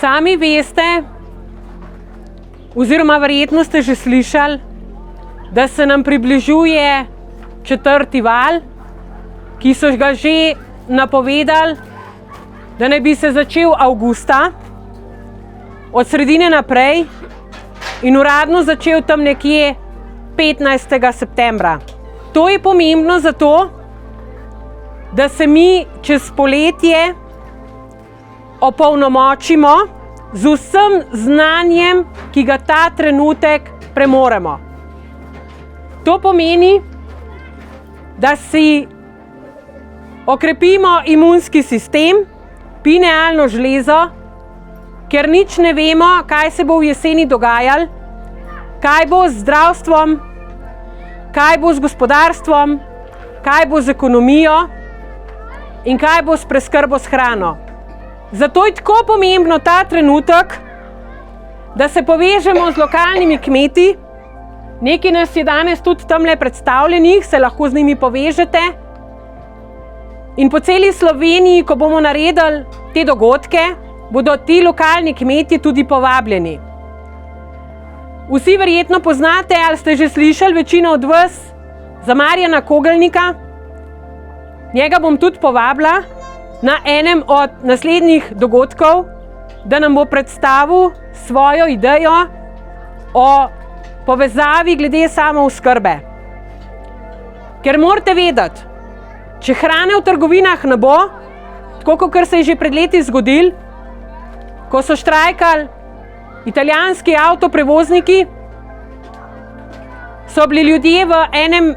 Sami veste, oziroma verjetno ste že slišali, da se nam približuje 4. val, ki so ga že napovedali, da naj bi se začel avgusta, od sredine naprej in uradno začel tam nekje 15. septembra. To je pomembno zato, da se mi čez poletje opolnomočimo z vsem znanjem, ki ga ta trenutek premoremo. To pomeni, da si okrepimo imunski sistem, pinealno žlezo, ker nič ne vemo, kaj se bo v jeseni dogajalo, kaj bo z zdravstvom, kaj bo z gospodarstvom, kaj bo z ekonomijo in kaj bo s preskrbo s hrano. Zato je tako pomembno ta trenutek, da se povežemo z lokalnimi kmeti. Nekaj nas je danes tudi tamle predstavljenih, se lahko z njimi povežete. In po celi Sloveniji, ko bomo naredili te dogodke, bodo ti lokalni kmeti tudi povabljeni. Vsi verjetno poznate ali ste že slišali, večina od vas, za Marjana Kogelnika. Njega bom tudi povabila na enem od naslednjih dogodkov, da nam bo predstavil svojo idejo o povezavi glede samooskrbe. Ker morate vedeti, če hrane v trgovinah ne bo, tako kot se je že pred leti zgodilo, ko so štrajkali italijanski avtoprevozniki, so bili ljudje v enem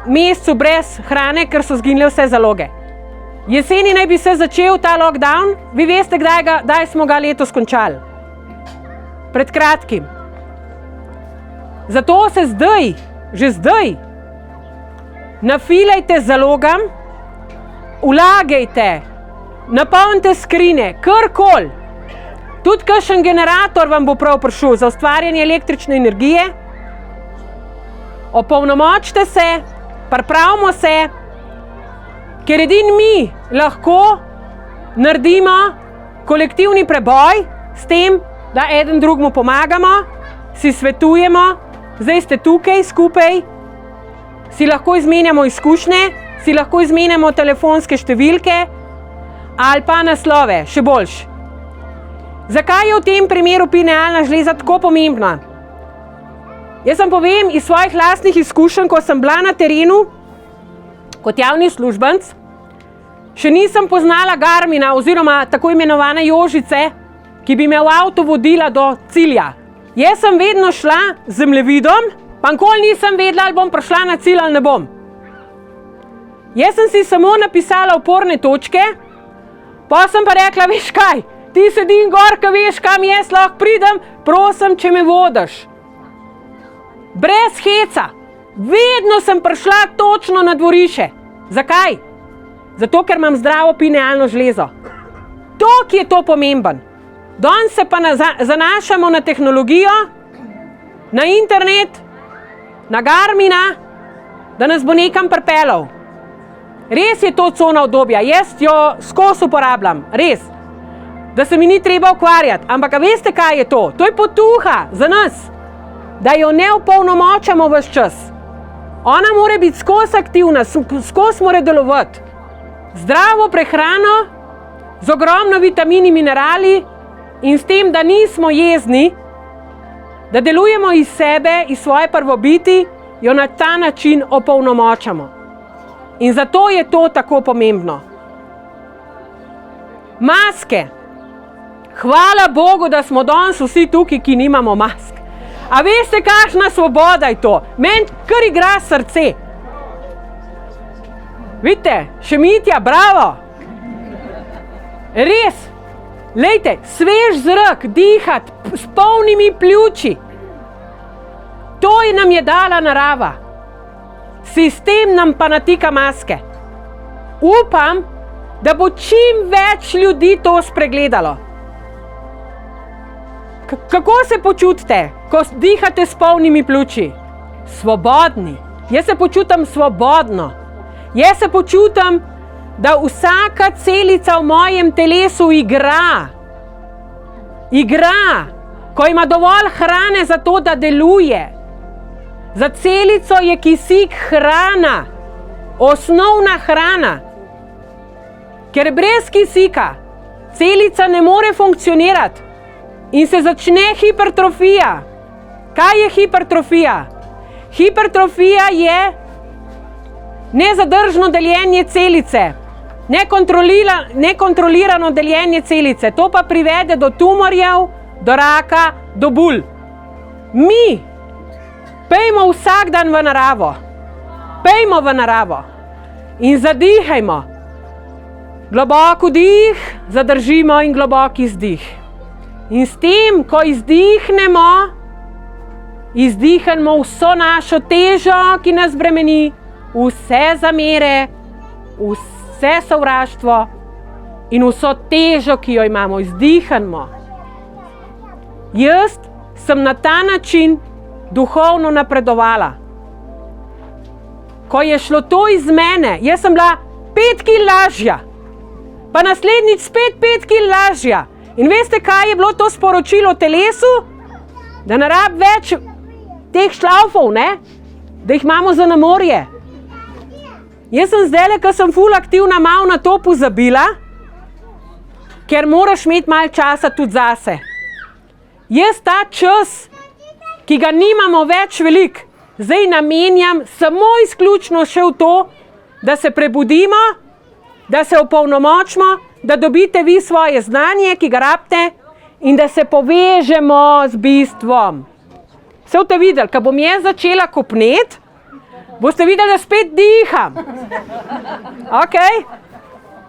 mesecu brez hrane, ker so zginile vse zaloge. Jeseni naj bi se začel ta lockdown, vi veste, kdaj smo ga letos končali. Pred kratkim. Zato se zdaj, že zdaj, nafilajte zalogam, vlagajte, napolnite skrine, karkoli. Tudi kakšen generator vam bo prav prišel za ustvarjanje električne energije. Opolnomočite se, pripravimo se, ker edini mi lahko naredimo kolektivni preboj s tem, da eden drugemu pomagamo, si svetujemo, zdaj ste tukaj skupaj, si lahko izmenjamo izkušnje, si lahko izmenjamo telefonske številke ali pa naslove, še boljše. Zakaj je v tem primeru pinealna žleza tako pomembna? Jaz vam povem iz svojih lastnih izkušenj, ko sem bila na terenu kot javni uslužbenec, še nisem poznala Garmina oziroma tako imenovane Jožice, ki bi me v avtu vodila do cilja. Jaz sem vedno šla z zemljevidom, pa nikoli nisem vedela, ali bom prišla na cilj ali ne bom. Jaz sem si samo napisala oporne točke, pa sem pa rekla, veš kaj, ti sedim gor, ko veš, kam jaz lahko pridem, prosim, če me vodiš. Brez heca. Vedno sem prišla točno na dvorišče. Zakaj? Zato, ker imam zdravo pinealno žlezo. Toliko je to pomemben. Danes se pa zanašamo na tehnologijo, na internet, na Garmina, da nas bo nekam pripeljal. Res je to cona obdobja, jaz jo skozi uporabljam, res. Da se mi ni treba ukvarjati, ampak veste, kaj je to? To je potuha za nas, da jo ne opolnomočamo ves čas. Ona mora biti skozi aktivna, skozi mora delovati. Zdravo prehrano, z ogromno vitamini, minerali in s tem, da nismo jezni, da delujemo iz sebe, iz svoje prvobiti, jo na ta način opolnomočamo. In zato je to tako pomembno. Maske. Hvala Bogu, da smo danes vsi tukaj, ki nimamo mask. A veste, kakšna svoboda je to? Meni kar igra srce. Vidite, še Mitja, bravo. Res, lejte, svež zrak, dihati s polnimi pljuči. To nam je dala narava. Sistem nam pa natika maske. Upam, da bo čim več ljudi to spregledalo. Kako se počutite, ko dihate s polnimi pljuči? Svobodni. Jaz se počutim svobodno. Jaz se počutim, da vsaka celica v mojem telesu igra. igra, ko ima dovolj hrane za to, da deluje. Za celico je kisik hrana, osnovna hrana. Ker brez kisika celica ne more funkcionirati in se začne hipertrofija. Kaj je hipertrofija? Hipertrofija je nezadržno deljenje celice, nekontrolirano deljenje celice. To pa privede do tumorjev, do raka, do bul. Mi pejmo vsak dan v naravo. Pejmo v naravo in zadihajmo. Globok vdih, zadržimo in globok izdih. In s tem, ko izdihnemo, izdihnemo vso našo težo, ki nas bremeni, vse zamere, vse sovraštvo in vso težo, ki jo imamo. Izdihnemo. Jaz sem na ta način duhovno napredovala. Ko je šlo to iz mene, jaz sem bila 5 kil lažja, pa naslednjič spet 5 kil lažja. In veste, kaj je bilo to sporočilo telesu? Da ne rab več teh šlaufov, ne? Da jih imamo za na morje. Jaz sem zdajle, ko sem ful aktivna, malo na to pozabila, ker moraš imeti malo časa tudi zase. Jaz ta čas, ki ga nimamo več veliko, zdaj namenjam samo izključno še v to, da se prebudimo, da se opolnomočimo, da dobite vi svoje znanje, ki ga rabite, in da se povežemo z bistvom. Se boste videli, ko bom jaz začela kopneti, boste videli, da spet diham. Ok?